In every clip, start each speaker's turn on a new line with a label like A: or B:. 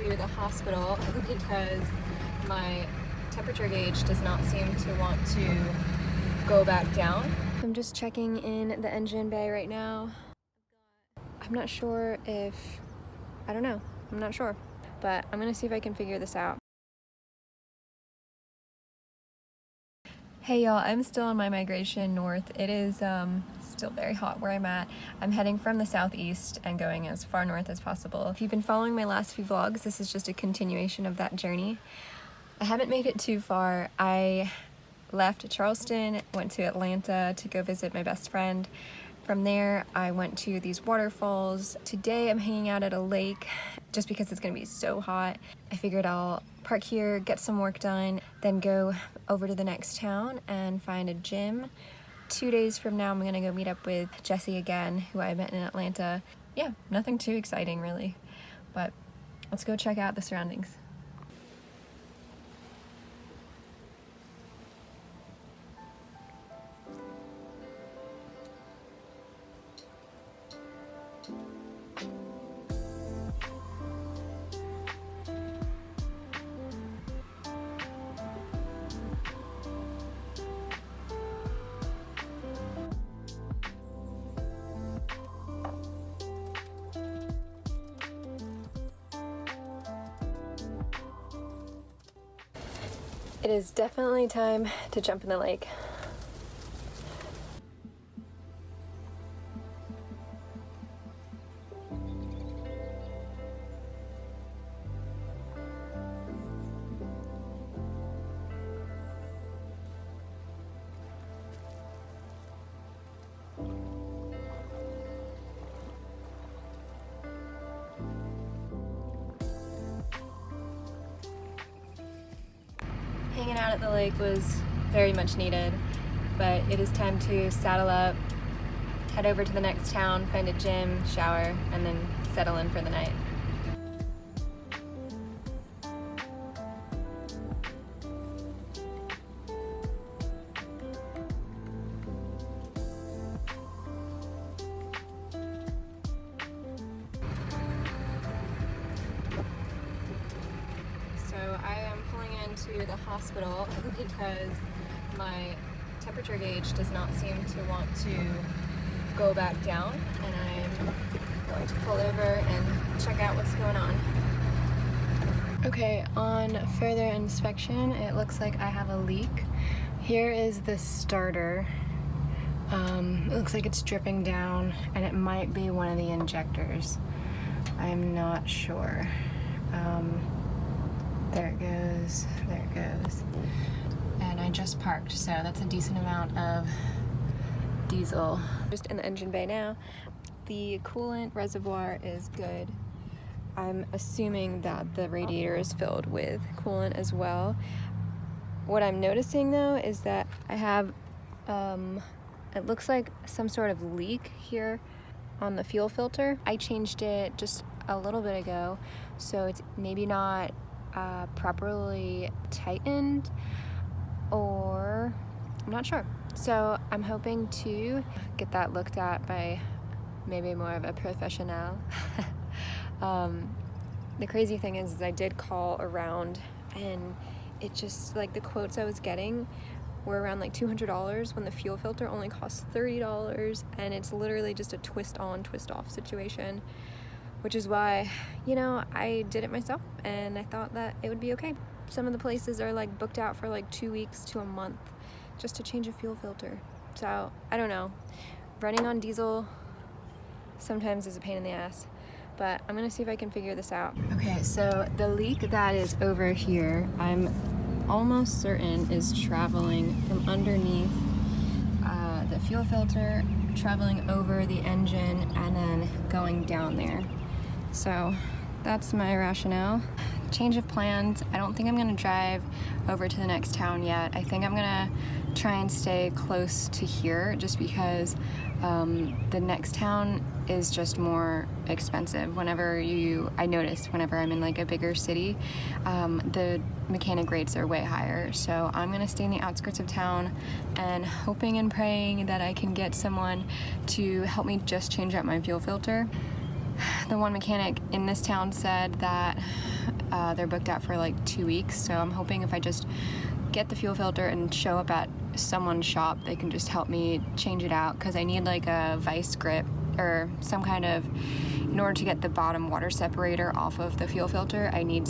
A: to the hospital because my temperature gauge does not seem to want to go back down. I'm just checking in the engine bay right now. I'm not sure if, I don't know, I'm not sure, but I'm gonna see if I can figure this out. Hey y'all, I'm still on my migration north. It is still very hot where I'm at. I'm heading from the southeast and going as far north as possible. If you've been following my last few vlogs, this is just a continuation of that journey. I haven't made it too far. I left Charleston, went to Atlanta to go visit my best friend. From there, I went to these waterfalls. Today I'm hanging out at a lake just because it's gonna be so hot. I figured I'll park here, get some work done, then go over to the next town and find a gym. 2 days from now, I'm gonna go meet up with Jessie again, who I met in Atlanta. Yeah, nothing too exciting really, but let's go check out the surroundings. It is definitely time to jump in the lake. Hanging out at the lake was very much needed, but it is time to saddle up, head over to the next town, find a gym, shower, and then settle in for the night. I am pulling into the hospital because my temperature gauge does not seem to want to go back down, and I'm going to pull over and check out what's going on. Okay, on further inspection, it looks like I have a leak. Here is the starter. It looks like it's dripping down, and it might be one of the injectors. I am not sure. There it goes, there it goes. And I just parked, so that's a decent amount of diesel. Just in the engine bay now. The coolant reservoir is good. I'm assuming that the radiator is filled with coolant as well. What I'm noticing though is that I have, it looks like some sort of leak here on the fuel filter. I changed it just a little bit ago, so it's maybe not properly tightened, or I'm not sure. So I'm hoping to get that looked at by maybe more of a professional. The crazy thing is I did call around, and it just, like, the quotes I was getting were around like $200 when the fuel filter only costs $30, and it's literally just a twist on, twist off situation. Which is why, you know, I did it myself, and I thought that it would be okay. Some of the places are like booked out for like 2 weeks to a month just to change a fuel filter. So I don't know, running on diesel sometimes is a pain in the ass, but I'm gonna see if I can figure this out. Okay, so the leak that is over here, I'm almost certain is traveling from underneath the fuel filter, traveling over the engine, and then going down there. So that's my rationale. Change of plans. I don't think I'm gonna drive over to the next town yet. I think I'm gonna try and stay close to here just because the next town is just more expensive. I noticed whenever I'm in like a bigger city, the mechanic rates are way higher. So I'm gonna stay in the outskirts of town and hoping and praying that I can get someone to help me just change out my fuel filter. The one mechanic in this town said that they're booked out for like 2 weeks, so I'm hoping if I just get the fuel filter and show up at someone's shop, they can just help me change it out, because I need like a vice grip or some kind of, in order to get the bottom water separator off of the fuel filter, I need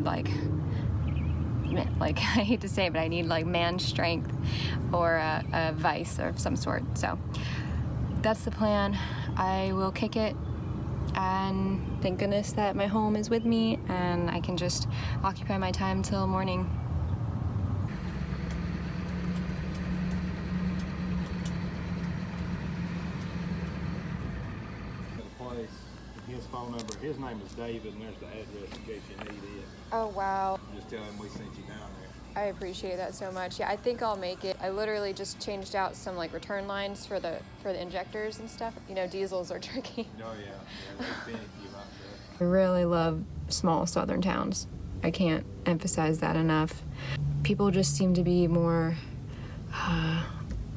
A: like I hate to say it, but I need like man strength or a vice of some sort. So that's the plan. I will kick it, and thank goodness that my home is with me and I can just occupy my time till morning.
B: His phone number, his name is David, and there's the address in case you need it.
A: Oh wow.
B: Just tell him we sent you down there.
A: I appreciate that so much. Yeah, I think I'll make it. I literally just changed out some like return lines for the injectors and stuff. You know, diesels are tricky.
B: Oh yeah, they're finicky about that.
A: I really love small southern towns. I can't emphasize that enough. People just seem to be more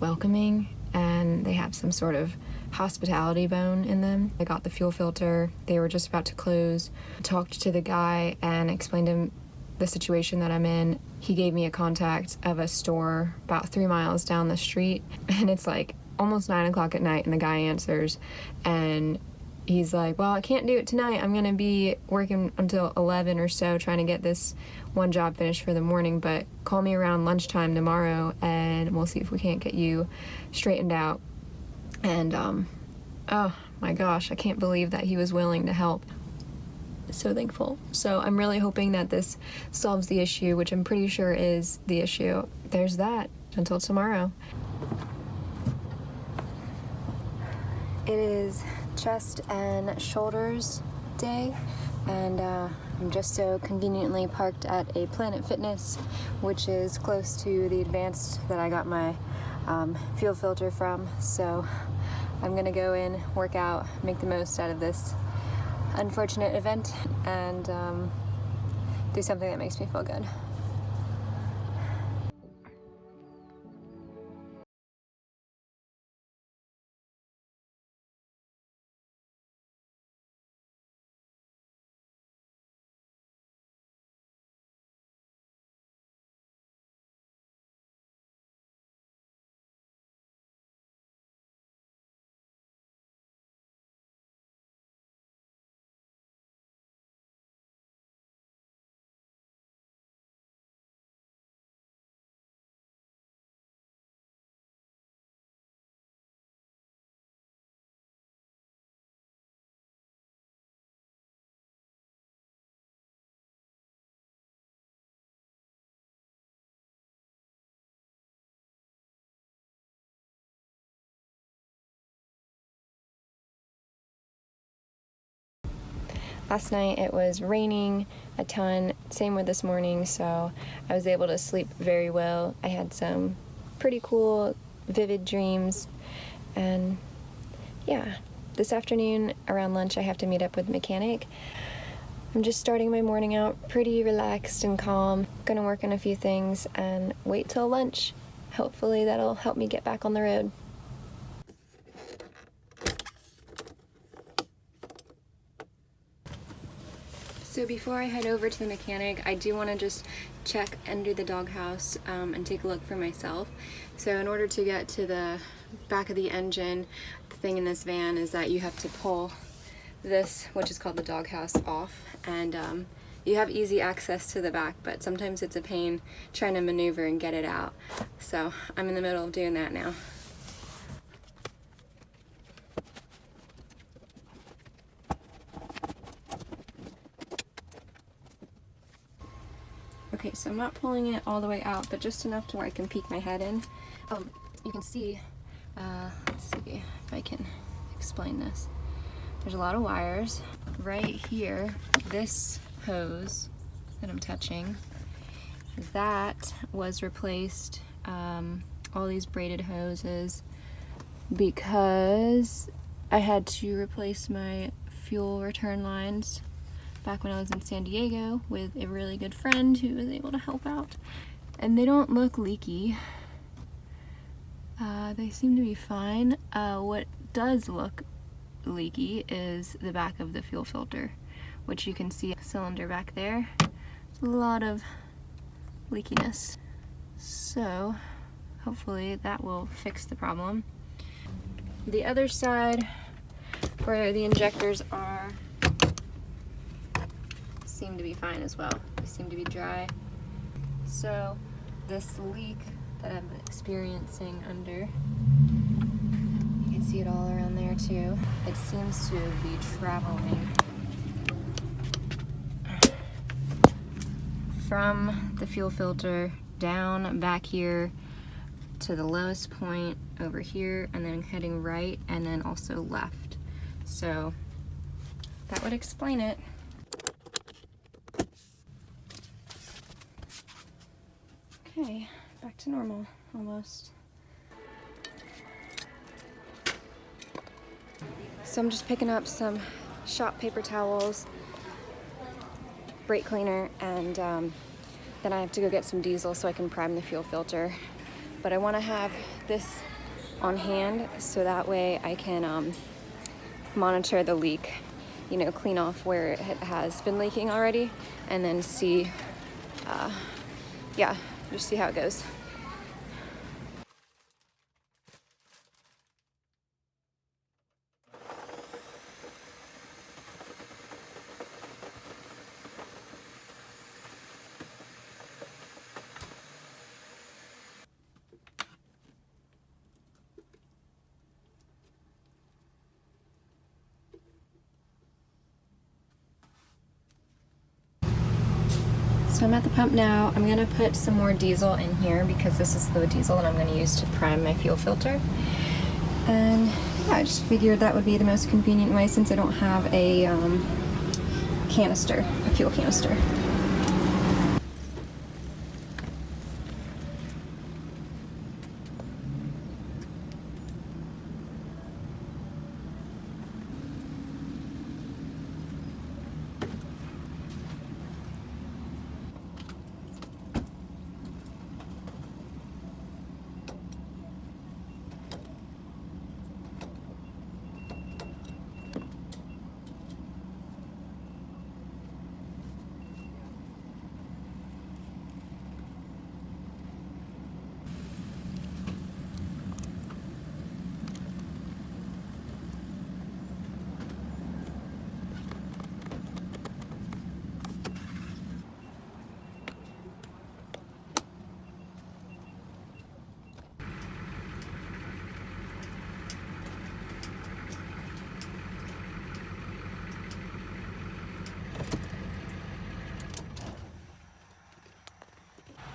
A: welcoming, and they have some sort of hospitality bone in them. I got the fuel filter. They were just about to close. Talked to the guy and explained to him the situation that I'm in. He gave me a contact of a store about 3 miles down the street, and it's like almost 9 o'clock at night, and the guy answers and he's like, well, I can't do it tonight. I'm gonna be working until 11 or so trying to get this one job finished for the morning, but call me around lunchtime tomorrow and we'll see if we can't get you straightened out. And oh my gosh, I can't believe that he was willing to help. So thankful. So I'm really hoping that this solves the issue, which I'm pretty sure is the issue. There's that. Until tomorrow. It is chest and shoulders day, and I'm just so conveniently parked at a Planet Fitness, which is close to the Advanced that I got my fuel filter from. So I'm gonna go in, work out, make the most out of this unfortunate event, and do something that makes me feel good. Last night it was raining a ton, same with this morning, so I was able to sleep very well. I had some pretty cool, vivid dreams, and yeah, this afternoon around lunch I have to meet up with the mechanic. I'm just starting my morning out pretty relaxed and calm, gonna work on a few things and wait till lunch. Hopefully that'll help me get back on the road. So before I head over to the mechanic, I do want to just check under the doghouse and take a look for myself. So in order to get to the back of the engine, the thing in this van is that you have to pull this, which is called the doghouse, off, and you have easy access to the back, but sometimes it's a pain trying to maneuver and get it out. So I'm in the middle of doing that now. Okay, so I'm not pulling it all the way out, but just enough to where I can peek my head in. You can see, let's see if I can explain this. There's a lot of wires. Right here, this hose that I'm touching, that was replaced, all these braided hoses, because I had to replace my fuel return lines back when I was in San Diego with a really good friend who was able to help out. And they don't look leaky. They seem to be fine. What does look leaky is the back of the fuel filter, which you can see a cylinder back there. A lot of leakiness. So hopefully that will fix the problem. The other side, where the injectors are, seem to be fine as well. They seem to be dry. So this leak that I'm experiencing under, you can see it all around there too. It seems to be traveling from the fuel filter down back here to the lowest point over here, and then heading right and then also left. So that would explain it. Okay, back to normal, almost. So I'm just picking up some shop paper towels, brake cleaner, and then I have to go get some diesel so I can prime the fuel filter. But I want to have this on hand so that way I can monitor the leak, you know, clean off where it has been leaking already, and then see, yeah, just see how it goes. So I'm at the pump now. I'm gonna put some more diesel in here because this is the diesel that I'm gonna use to prime my fuel filter. And yeah, I just figured that would be the most convenient way since I don't have a canister, a fuel canister.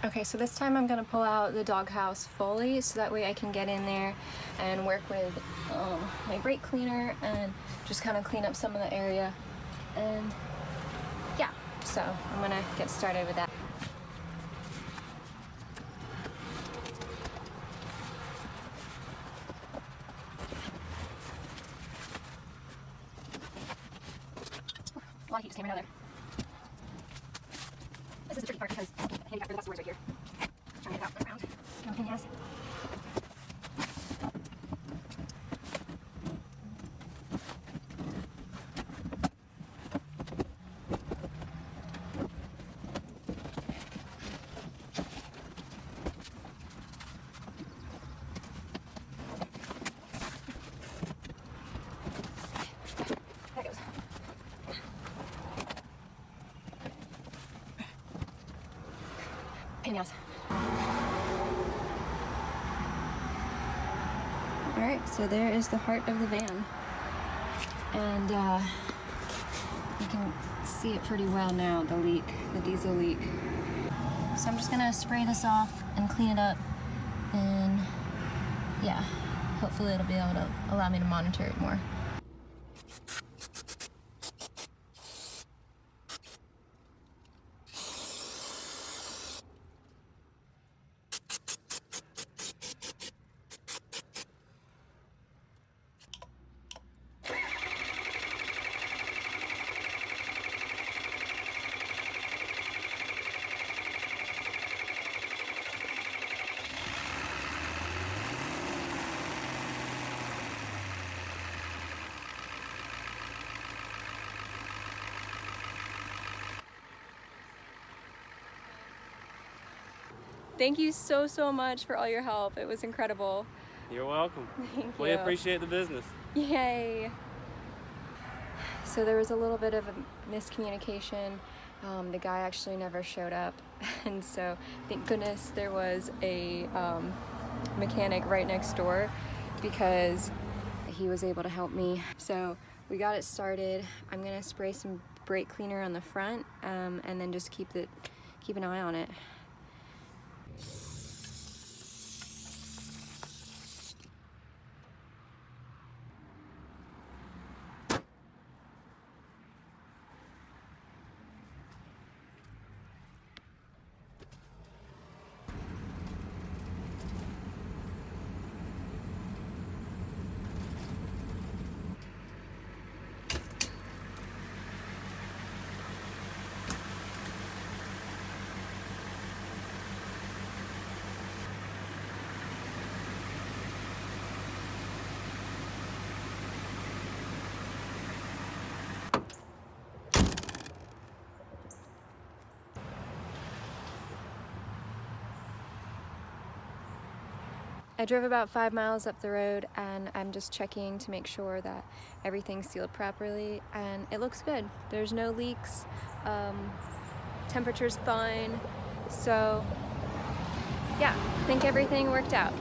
A: Okay, so this time I'm gonna pull out the doghouse fully so that way I can get in there and work with my brake cleaner and just kind of clean up some of the area. And yeah, so I'm gonna get started with that. A lot of heat just came right out there. This is the tricky part because handicap for the customers right here. Trying to get it out around. No pin has. There it goes. Pain in the ass. Alright, so there is the heart of the van. And you can see it pretty well now, the leak, the diesel leak. So I'm just gonna spray this off and clean it up. And yeah, hopefully it'll be able to allow me to monitor it more. Thank you so, so much for all your help. It was incredible.
C: You're welcome.
A: Thank you.
C: We appreciate the business.
A: Yay. So there was a little bit of a miscommunication. The guy actually never showed up, and so thank goodness there was a mechanic right next door, because he was able to help me. So we got it started. I'm gonna spray some brake cleaner on the front, and then just keep an eye on it. I drove about 5 miles up the road, and I'm just checking to make sure that everything's sealed properly, and it looks good. There's no leaks, temperature's fine, so yeah, I think everything worked out.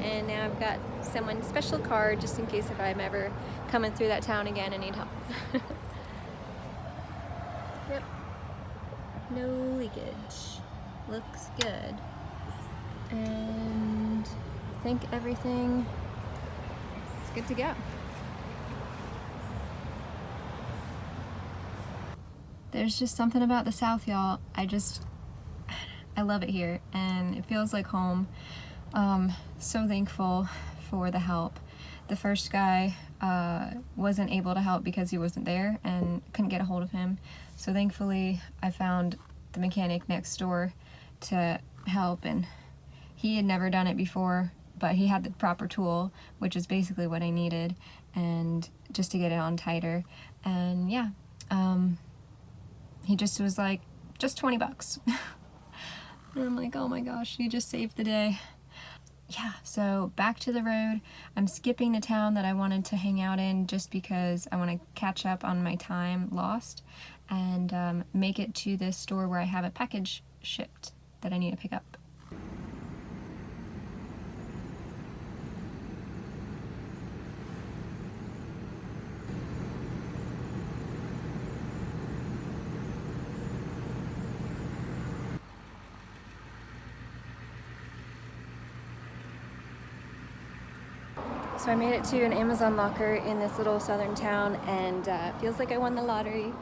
A: And now I've got someone's special card just in case if I'm ever coming through that town again and need help. Yep, no leakage, looks good. And I think everything is good to go. There's just something about the South, y'all. I love it here, and it feels like home. So thankful for the help. The first guy wasn't able to help because he wasn't there and couldn't get a hold of him. So thankfully I found the mechanic next door to help, and he had never done it before, but he had the proper tool, which is basically what I needed, and just to get it on tighter. And yeah, he just was like, just 20 bucks. And I'm like, oh my gosh, you just saved the day. Yeah, so back to the road. I'm skipping the town that I wanted to hang out in just because I want to catch up on my time lost, and make it to this store where I have a package shipped that I need to pick up. So I made it to an Amazon locker in this little southern town, and feels like I won the lottery.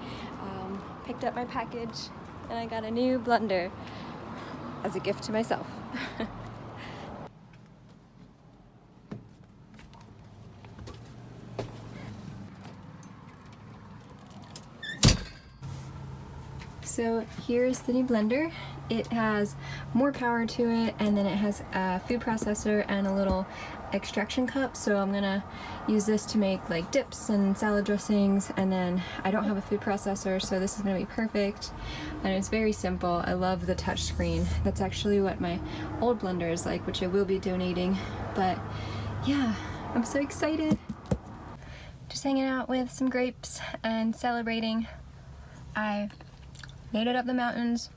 A: Picked up my package, and I got a new blender as a gift to myself. So here's the new blender. It has more power to it, and then it has a food processor and a little extraction cup. So I'm gonna use this to make like dips and salad dressings, and then I don't have a food processor, so this is gonna be perfect. And it's very simple. I love the touch screen. That's actually what my old blender is like, which I will be donating. But yeah, I'm so excited. Just hanging out with some grapes and celebrating. I made it up the mountains,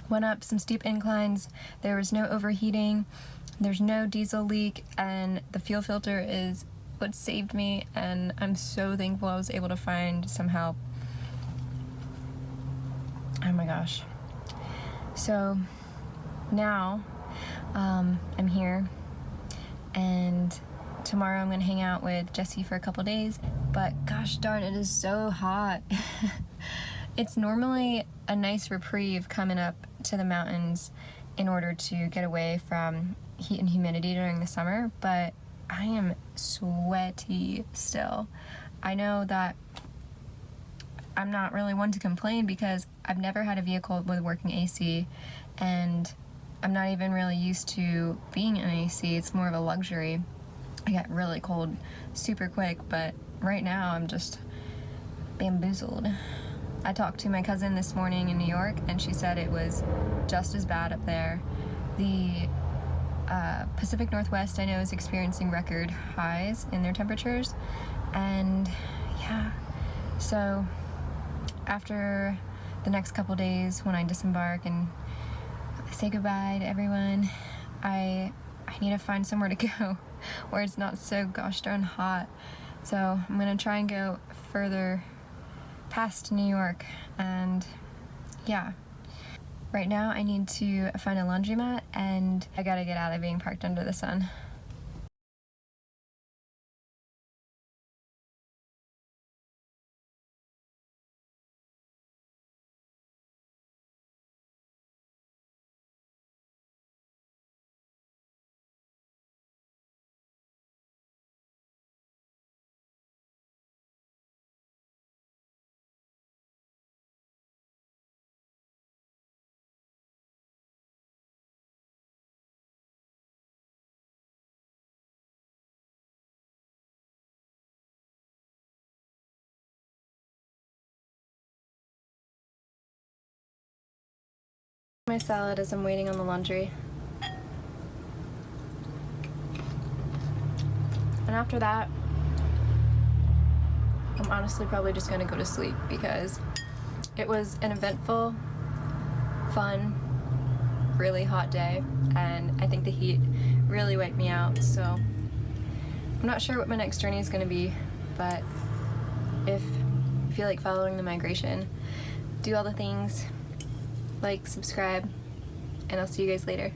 A: went up some steep inclines. There was no overheating, there's no diesel leak, and the fuel filter is what saved me, and I'm so thankful I was able to find some help. Oh my gosh. So now I'm here, and tomorrow I'm gonna hang out with Jesse for a couple days, but gosh darn, it is so hot. It's normally a nice reprieve coming up to the mountains in order to get away from heat and humidity during the summer, but I am sweaty still. I know that I'm not really one to complain because I've never had a vehicle with working AC, and I'm not even really used to being in AC. It's more of a luxury. I get really cold super quick, but right now I'm just bamboozled. I talked to my cousin this morning in New York, and she said it was just as bad up there. The Pacific Northwest, I know, is experiencing record highs in their temperatures, and yeah, so after the next couple days when I disembark and say goodbye to everyone, I need to find somewhere to go where it's not so gosh darn hot. So I'm gonna try and go further past New York, and yeah. Right now I need to find a laundromat, and I gotta get out of being parked under the sun. My salad as I'm waiting on the laundry. And after that, I'm honestly probably just gonna go to sleep because it was an eventful, fun, really hot day, and I think the heat really wiped me out, so I'm not sure what my next journey is gonna be, but if you feel like following the migration, do all the things, like, subscribe, and I'll see you guys later.